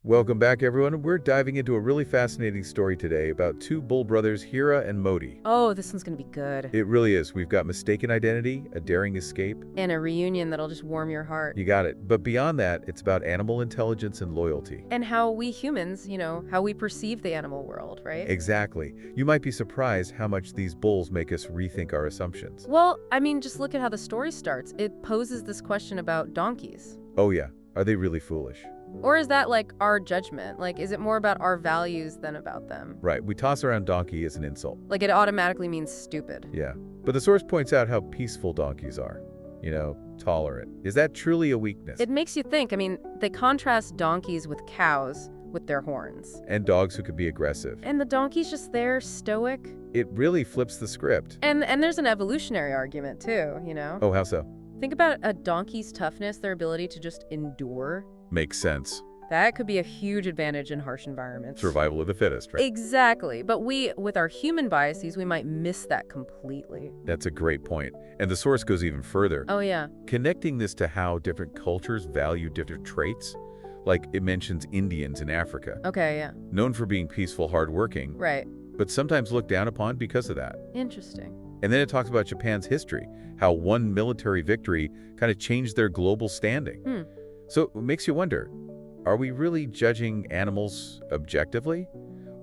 Welcome back, everyone. We're diving into a really fascinating story today about two bull brothers, Heera and Moti. Oh, this one's gonna be good. It really is. We've got mistaken identity, a daring escape. And a reunion that'll just warm your heart. You got it. But beyond that, it's about animal intelligence and loyalty. And how we humans, how we perceive the animal world, right? Exactly. You might be surprised how much these bulls make us rethink our assumptions. Well, just look at how the story starts. It poses this question about donkeys. Oh yeah, are they really foolish? Or is that like our judgment? Like, is it more about our values than about them? Right, we toss around donkey as an insult. Like, it automatically means stupid. Yeah, but the source points out how peaceful donkeys are. Tolerant. Is that truly a weakness? It makes you think. They contrast donkeys with cows with their horns. And dogs who could be aggressive. And the donkey's just there, stoic. It really flips the script. And there's an evolutionary argument too, Oh, how so? Think about a donkey's toughness, their ability to just endure. Makes sense. That could be a huge advantage in harsh environments. Survival of the fittest, right? Exactly. But we, with our human biases, we might miss that completely. That's a great point. And the source goes even further. Oh, yeah. Connecting this to how different cultures value different traits. Like it mentions Indians in Africa. Okay, yeah. Known for being peaceful, hardworking. Right. But sometimes looked down upon because of that. Interesting. And then it talks about Japan's history, how one military victory kind of changed their global standing. So it makes you wonder, are we really judging animals objectively?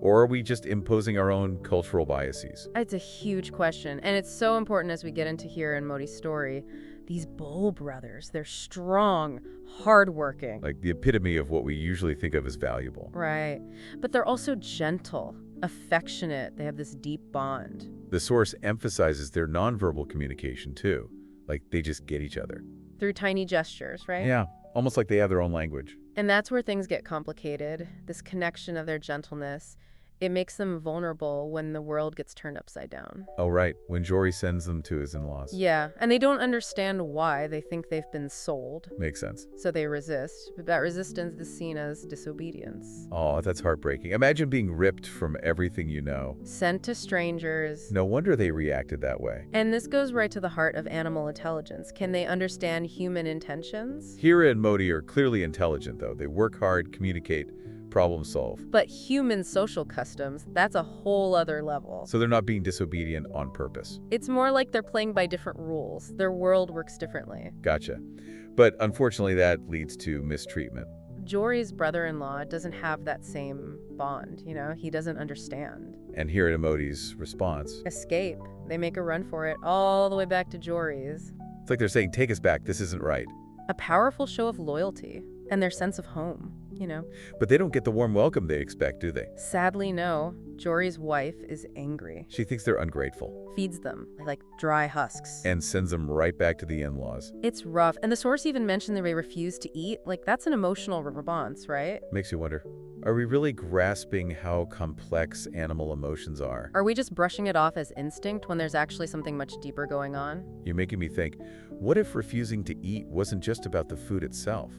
Or are we just imposing our own cultural biases? It's a huge question, and it's so important as we get into Heera and Moti's story. These bull brothers, they're strong, hardworking. Like the epitome of what we usually think of as valuable. Right. But they're also gentle, affectionate. They have this deep bond. The source emphasizes their nonverbal communication too. Like they just get each other. Through tiny gestures, right? Yeah, almost like they have their own language. And that's where things get complicated. This connection of their gentleness, it makes them vulnerable when the world gets turned upside down. Oh, right. When Jory sends them to his in-laws. Yeah, and they don't understand why. They think they've been sold. Makes sense. So they resist. But that resistance is seen as disobedience. Oh, that's heartbreaking. Imagine being ripped from everything you know. Sent to strangers. No wonder they reacted that way. And this goes right to the heart of animal intelligence. Can they understand human intentions? Heera and Moti are clearly intelligent, though. They work hard, communicate, problem solve. But human social customs, that's a whole other level. So they're not being disobedient on purpose. It's more like they're playing by different rules. Their world works differently. Gotcha. But unfortunately, that leads to mistreatment. Jory's brother-in-law doesn't have that same bond, He doesn't understand. And Heera and Moti's response. Escape. They make a run for it all the way back to Jory's. It's like they're saying, take us back, this isn't right. A powerful show of loyalty and their sense of home, But they don't get the warm welcome they expect, do they? Sadly, no. Jory's wife is angry. She thinks they're ungrateful. Feeds them like dry husks. And sends them right back to the in-laws. It's rough. And the source even mentioned they refuse to eat. Like, that's an emotional response, right? Makes you wonder, are we really grasping how complex animal emotions are? Are we just brushing it off as instinct when there's actually something much deeper going on? You're making me think, what if refusing to eat wasn't just about the food itself?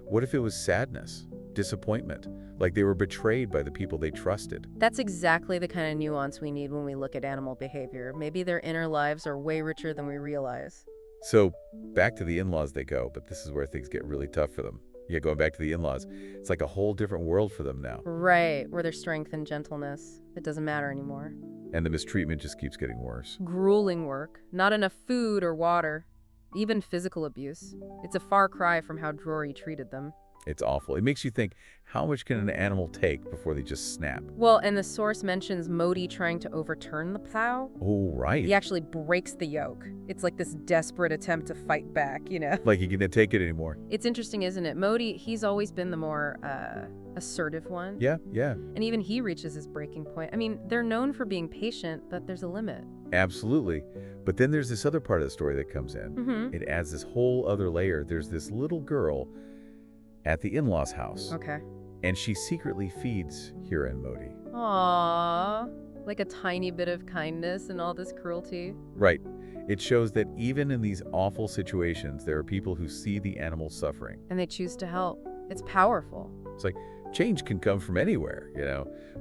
What if it was sadness, disappointment, like they were betrayed by the people they trusted? That's exactly the kind of nuance we need when we look at animal behavior. Maybe their inner lives are way richer than we realize. So back to the in-laws they go, but this is where things get really tough for them. Yeah, going back to the in-laws, it's like a whole different world for them now. Right, where their strength and gentleness, it doesn't matter anymore. And the mistreatment just keeps getting worse. Grueling work, not enough food or water. Even physical abuse. It's a far cry from how Jory treated them. It's awful. It makes you think, how much can an animal take before they just snap? Well, and the source mentions Moti trying to overturn the plow. Oh, right. He actually breaks the yoke. It's like this desperate attempt to fight back, Like he can't take it anymore. It's interesting, isn't it? Moti, he's always been the more assertive one. Yeah. And even he reaches his breaking point. They're known for being patient, but there's a limit. Absolutely. But then there's this other part of the story that comes in. It adds this whole other layer. There's this little girl at the in-laws' house. Okay. And she secretly feeds Heera and Moti. Aww. Like a tiny bit of kindness and all this cruelty. Right. It shows that even in these awful situations, there are people who see the animals suffering. And they choose to help. It's powerful. It's like change can come from anywhere,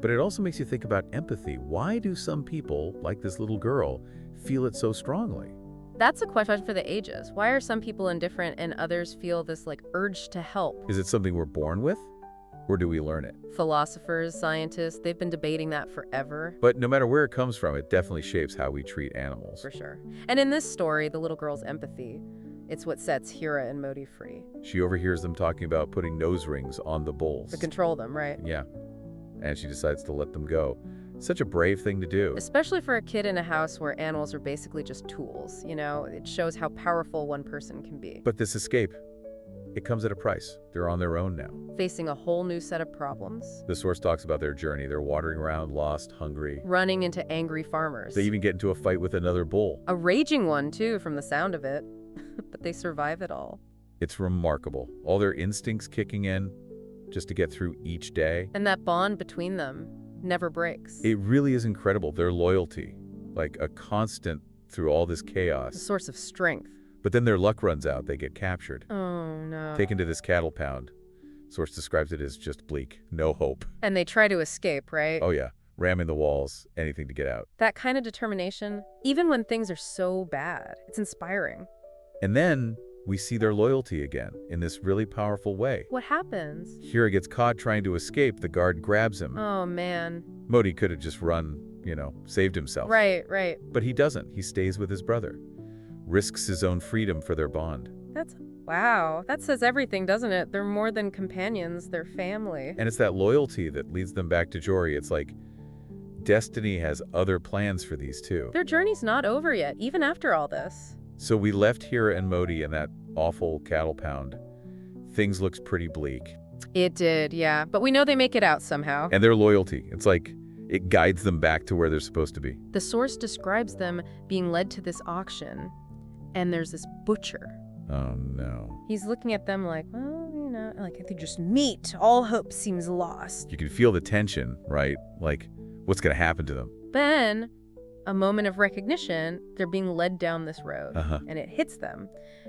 But it also makes you think about empathy. Why do some people, like this little girl, feel it so strongly? That's a question for the ages. Why are some people indifferent and others feel this urge to help? Is it something we're born with? Or do we learn it? Philosophers, scientists, they've been debating that forever. But no matter where it comes from, it definitely shapes how we treat animals. For sure. And in this story, the little girl's empathy, it's what sets Heera and Moti free. She overhears them talking about putting nose rings on the bulls. To control them, right? Yeah. And she decides to let them go. Such a brave thing to do. Especially for a kid in a house where animals are basically just tools, it shows how powerful one person can be. But this escape, it comes at a price. They're on their own now. Facing a whole new set of problems. The source talks about their journey. They're wandering around, lost, hungry. Running into angry farmers. They even get into a fight with another bull. A raging one, too, from the sound of it. But they survive it all. It's remarkable. All their instincts kicking in just to get through each day. And that bond between them never breaks. It really is incredible. Their loyalty, like a constant through all this chaos. A source of strength. But then their luck runs out. They get captured. Oh, no. Taken to this cattle pound. Source describes it as just bleak. No hope. And they try to escape, right? Oh, yeah. Ramming the walls. Anything to get out. That kind of determination, even when things are so bad, it's inspiring. And then we see their loyalty again in this really powerful way. What happens? Heera gets caught trying to escape. The guard grabs him. Oh, man. Moti could have just run, saved himself. Right. But he doesn't. He stays with his brother. Risks his own freedom for their bond. Wow. That says everything, doesn't it? They're more than companions. They're family. And it's that loyalty that leads them back to Jory. It's like destiny has other plans for these two. Their journey's not over yet, even after all this. So we left Heera and Moti in that awful cattle pound. Things looks pretty bleak. It did, yeah. But we know they make it out somehow. And their loyalty, it's like it guides them back to where they're supposed to be. The source describes them being led to this auction, and there's this butcher. Oh, no. He's looking at them like, well, like if they just meet, all hope seems lost. You can feel the tension, right? Like, what's going to happen to them? Then, a moment of recognition, they're being led down this road, and it hits them.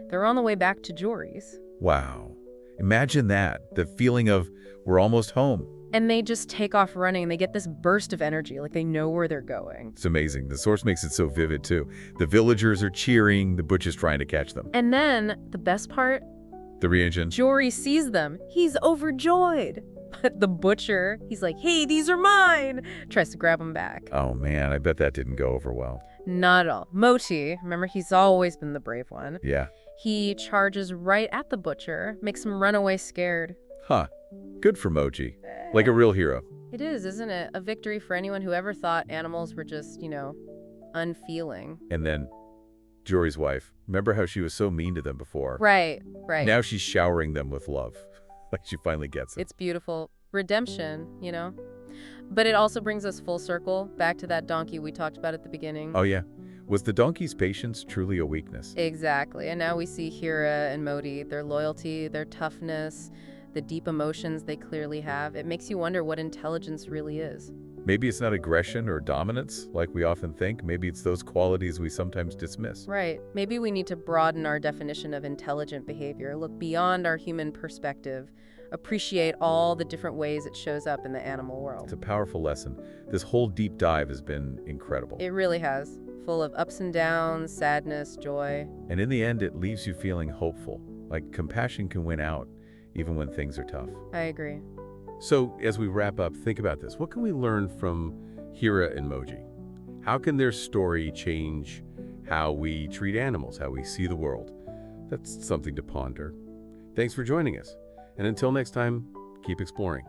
They're on the way back to Jory's. Wow. Imagine that, the feeling of we're almost home. And they just take off running, and they get this burst of energy, like they know where they're going. It's amazing. The source makes it so vivid, too. The villagers are cheering, the butcher's trying to catch them. And then, the best part? The reaction. Jory sees them. He's overjoyed. But the butcher, he's like, hey, these are mine! Tries to grab them back. Oh, man, I bet that didn't go over well. Not at all. Moti, remember, he's always been the brave one. Yeah. He charges right at the butcher, makes him run away scared. Huh. Good for Moti. Like a real hero. It is, isn't it? A victory for anyone who ever thought animals were just, unfeeling. And then Jory's wife. Remember how she was so mean to them before? Right. Now she's showering them with love. Like she finally gets it. It's beautiful. Redemption, But it also brings us full circle back to that donkey we talked about at the beginning. Oh, yeah. Was the donkey's patience truly a weakness? Exactly. And now we see Heera and Moti, their loyalty, their toughness, the deep emotions they clearly have. It makes you wonder what intelligence really is. Maybe it's not aggression or dominance like we often think. Maybe it's those qualities we sometimes dismiss. Right. Maybe we need to broaden our definition of intelligent behavior, look beyond our human perspective, appreciate all the different ways it shows up in the animal world. It's a powerful lesson. This whole deep dive has been incredible. It really has. Full of ups and downs, sadness, joy. And in the end, it leaves you feeling hopeful. Like compassion can win out, even when things are tough. I agree. So, as we wrap up, think about this. What can we learn from Heera and Moti? How can their story change how we treat animals, how we see the world? That's something to ponder. Thanks for joining us. And until next time, keep exploring.